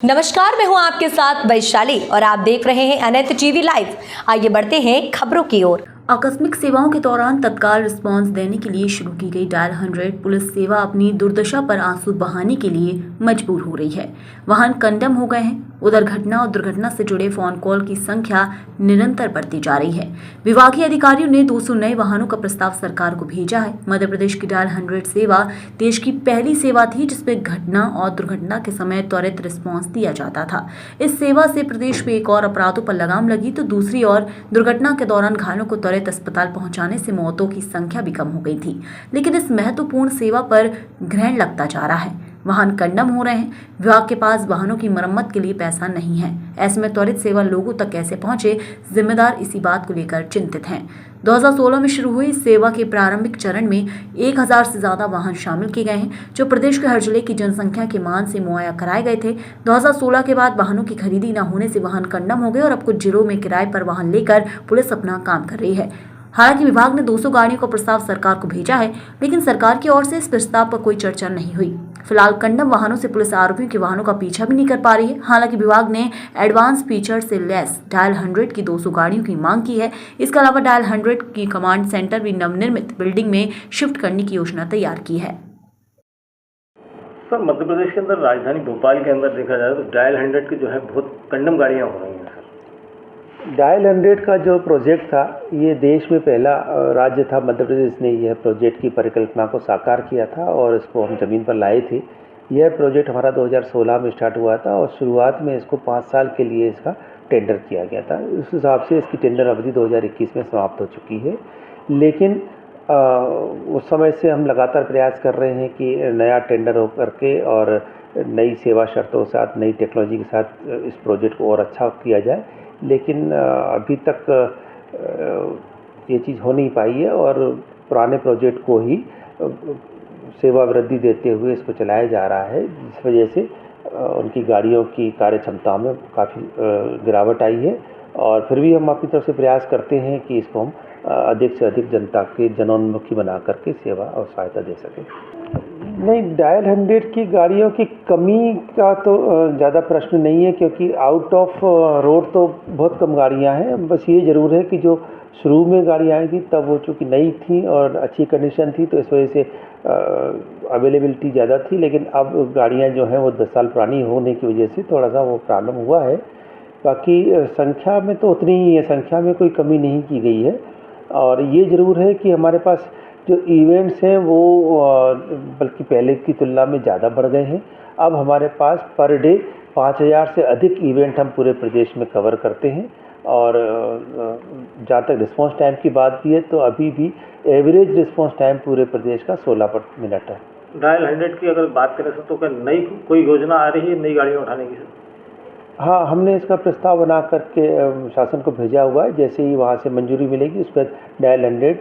नमस्कार, मैं हूं आपके साथ वैशाली और आप देख रहे हैं अनंत टीवी लाइव। आइए बढ़ते हैं खबरों की ओर। आकस्मिक सेवाओं के दौरान तत्काल रिस्पांस देने के लिए शुरू की गई डायल 100 पुलिस सेवा अपनी दुर्दशा पर आंसू बहाने के लिए मजबूर हो रही है। वाहन कंडम हो गए हैं। उधर घटना और दुर्घटना से जुड़े फोन कॉल की संख्या निरंतर बढ़ती जा रही है। विभागीय अधिकारियों ने 200 नए वाहनों का प्रस्ताव सरकार को भेजा है। मध्य प्रदेश की डायल 100 सेवा देश की पहली सेवा थी जिसमें घटना और दुर्घटना के समय त्वरित रिस्पांस दिया जाता था। इस सेवा से प्रदेश में एक और अपराधों पर लगाम लगी तो दूसरी ओर दुर्घटना के दौरान घायलों को त्वरित अस्पताल पहुंचाने से मौतों की संख्या भी कम हो गई थी। लेकिन इस महत्वपूर्ण सेवा पर ग्रहण लगता जा रहा है। वाहन कंडम हो रहे हैं। विभाग के पास वाहनों की मरम्मत के लिए पैसा नहीं है। ऐसे में त्वरित सेवा लोगों तक कैसे पहुंचे, जिम्मेदार इसी बात को लेकर चिंतित हैं। 2016 में शुरू हुई सेवा के प्रारंभिक चरण में 1000 से ज्यादा वाहन शामिल किए गए हैं, जो प्रदेश के हर जिले की जनसंख्या के मान से मुहैया कराए गए थे। 2016 के बाद वाहनों की खरीदी न होने से वाहन कंडम हो गए और अब कुछ जिलों में किराए पर वाहन लेकर पुलिस अपना काम कर रही है। हालांकि विभाग ने 200 गाड़ियों का प्रस्ताव सरकार को भेजा है, लेकिन सरकार की ओर से इस प्रस्ताव पर कोई चर्चा नहीं हुई। फिलहाल कंडम वाहनों से पुलिस आरोपियों के वाहनों का पीछा भी नहीं कर पा रही है। हालांकि विभाग ने एडवांस फीचर से लेस डायल 100 की 200 गाड़ियों की मांग की है। इसके अलावा डायल 100 की कमांड सेंटर भी नवनिर्मित बिल्डिंग में शिफ्ट करने की योजना तैयार की है। सर, मध्य प्रदेश के अंदर राजधानी भोपाल के अंदर देखा जाए तो डायल 100 की जो है बहुत कंडम गाड़ियाँ हो रही हैं। डायल 100 का जो प्रोजेक्ट था, ये देश में पहला राज्य था मध्य प्रदेश ने यह प्रोजेक्ट की परिकल्पना को साकार किया था और इसको हम ज़मीन पर लाए थे। यह प्रोजेक्ट हमारा 2016 में स्टार्ट हुआ था और शुरुआत में इसको 5 साल के लिए इसका टेंडर किया गया था। उस हिसाब से इसकी टेंडर अवधि 2021 में समाप्त हो चुकी है। लेकिन उस समय से हम लगातार प्रयास कर रहे हैं कि नया टेंडर हो करके और नई सेवा शर्तों के साथ, नई टेक्नोलॉजी के साथ इस प्रोजेक्ट को और अच्छा किया जाए। लेकिन अभी तक ये चीज़ हो नहीं पाई है और पुराने प्रोजेक्ट को ही सेवा वृद्धि देते हुए इसको चलाया जा रहा है, जिस वजह से उनकी गाड़ियों की कार्य क्षमता में काफ़ी गिरावट आई है। और फिर भी हम अपनी तरफ से प्रयास करते हैं कि इसको हम अधिक से अधिक जनता के जनोन्मुखी बना करके सेवा और सहायता दे सकें। नहीं, डायल 100 की गाड़ियों की कमी का तो ज़्यादा प्रश्न नहीं है, क्योंकि आउट ऑफ रोड तो बहुत कम गाड़ियां हैं। बस ये ज़रूर है कि जो शुरू में गाड़ियाँ आई थी तब वो चूँकि नई थी और अच्छी कंडीशन थी, तो इस वजह से अवेलेबिलिटी ज़्यादा थी। लेकिन अब गाड़ियाँ जो हैं वो 10 साल पुरानी होने की वजह से थोड़ा सा वो प्रॉब्लम हुआ है। बाकी संख्या में तो उतनी ही है, संख्या में कोई कमी नहीं की गई है। और ये ज़रूर है कि हमारे पास जो इवेंट्स हैं वो बल्कि पहले की तुलना में ज़्यादा बढ़ गए हैं। अब हमारे पास पर डे 5000 से अधिक इवेंट हम पूरे प्रदेश में कवर करते हैं। और जहाँ तक रिस्पांस टाइम की बात भी है तो अभी भी एवरेज रिस्पांस टाइम पूरे प्रदेश का 16 मिनट है। डायल 100 की अगर बात करें तो क्या नई कोई योजना आ रही है नई गाड़ियाँ उठाने की? हाँ, हमने इसका प्रस्ताव बना करके शासन को भेजा हुआ है। जैसे ही वहाँ से मंजूरी मिलेगी उस पर डायल 100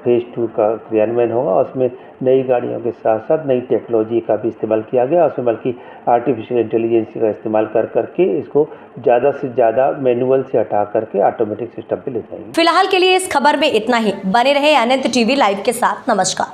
फेज़ 2 का क्रियान्वयन होगा। उसमें नई गाड़ियों के साथ साथ नई टेक्नोलॉजी का भी इस्तेमाल किया गया। उसमें बल्कि आर्टिफिशियल इंटेलिजेंस का इस्तेमाल कर करके इसको ज़्यादा से ज़्यादा मैनुअल से हटा करके ऑटोमेटिक सिस्टम पे ले जाएंगे। फिलहाल के लिए इस खबर में इतना ही। बने रहे अनंत टीवी लाइव के साथ। नमस्कार।